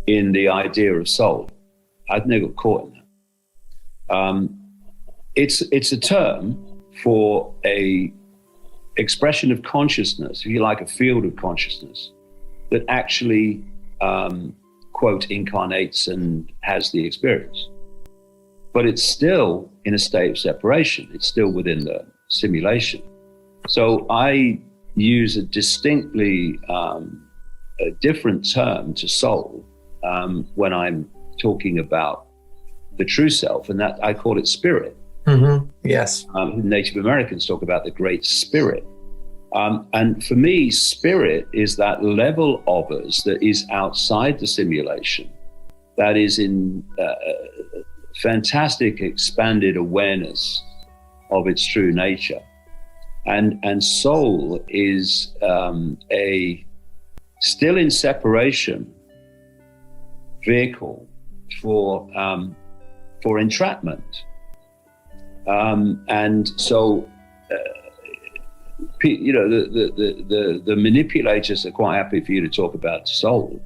in the idea of soul. I've never got caught in that. It's a term for a expression of consciousness, if you like, a field of consciousness that actually, quote, incarnates and has the experience. But it's still in a state of separation. It's still within the simulation. So I use a distinctly a different term to soul when I'm talking about the true self, and that I call it spirit. Mm-hmm. Yes. Native Americans talk about the great spirit. And for me, spirit is that level of us that is outside the simulation, that is in fantastic expanded awareness of its true nature. And soul is a still in separation vehicle for entrapment. And so, you know, the manipulators are quite happy for you to talk about soul,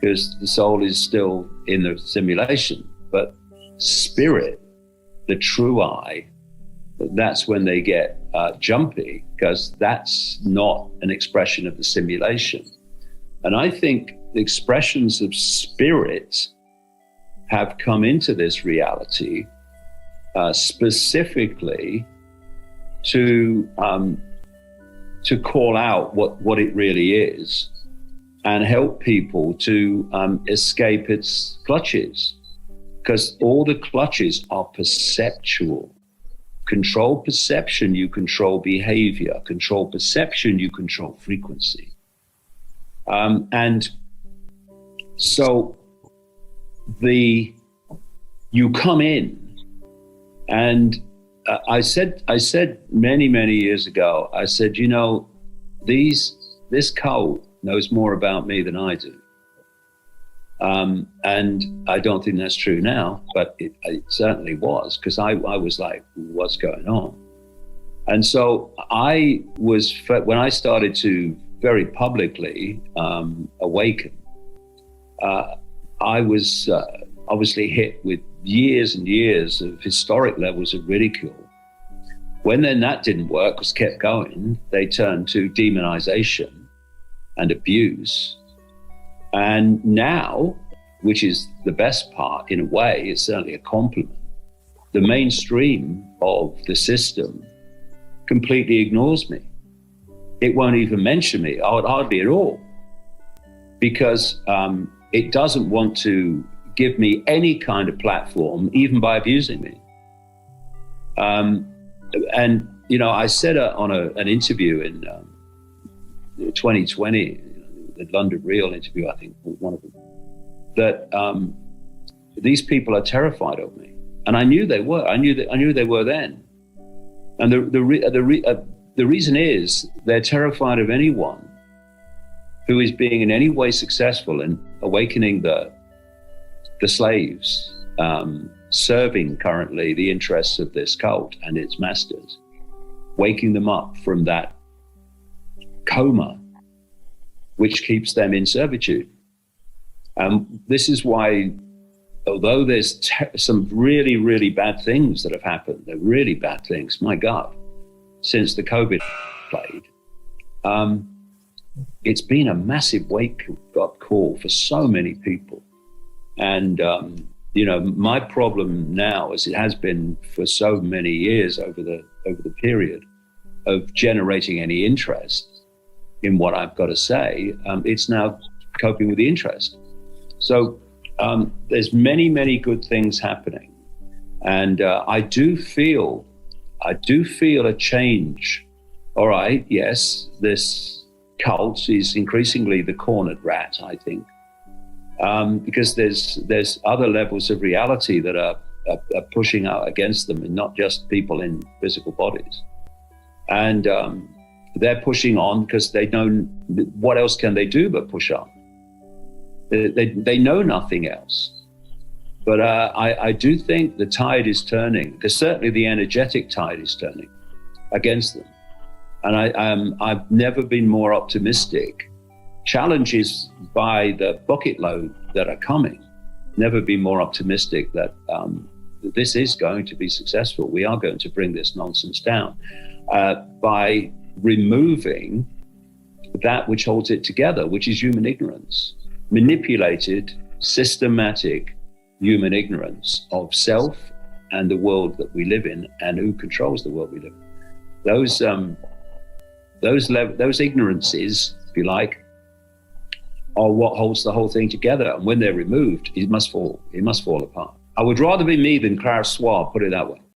because the soul is still in the simulation. But spirit, the true I, that's when they get jumpy, because that's not an expression of the simulation. And I think the expressions of spirit have come into this reality specifically to call out what it really is and help people to escape its clutches, because all the clutches are perceptual. Control perception, you control behavior. Control perception, you control frequency. And so you come in, and I said many years ago, I said, you know, this cult knows more about me than I do. And I don't think that's true now, but it certainly was, because I was like, what's going on? And so when I started to very publicly awaken, I was obviously hit with years and years of historic levels of ridicule. When then that didn't work, because kept going, they turned to demonization and abuse. And now, which is the best part in a way, it's certainly a compliment, the mainstream of the system completely ignores me. It won't even mention me, hardly at all, because it doesn't want to give me any kind of platform, even by abusing me. And, you know, I said on an interview in 2020, the London Real interview, I think, one of them, that these people are terrified of me. And I knew they were. I knew they were then. And the reason is they're terrified of anyone who is being in any way successful in awakening the slaves, serving currently the interests of this cult and its masters, waking them up from that coma which keeps them in servitude. This is why, although there's some really bad things that have happened, they're really bad things, my God, since the COVID played, it's been a massive wake-up call for so many people. And, you know, my problem now, as it has been for so many years over the period of generating any interest in what I've got to say, it's now coping with the interest. So there's many good things happening. And I do feel a change. All right, yes, this cult is increasingly the cornered rat, I think. Because there's other levels of reality that are pushing out against them, and not just people in physical bodies. And they're pushing on because they know, what else can they do but push on? They know nothing else. But I do think the tide is turning, because certainly the energetic tide is turning against them. And I've never been more optimistic challenges by the bucket load that are coming, never been more optimistic that this is going to be successful. We are going to bring this nonsense down by removing that which holds it together, which is human ignorance, manipulated, systematic human ignorance of self and the world that we live in, and who controls the world we live in. Those ignorances, if you like, are what holds the whole thing together. And when they're removed, it must fall. It must fall apart. I would rather be me than Klaus Schwab, put it that way.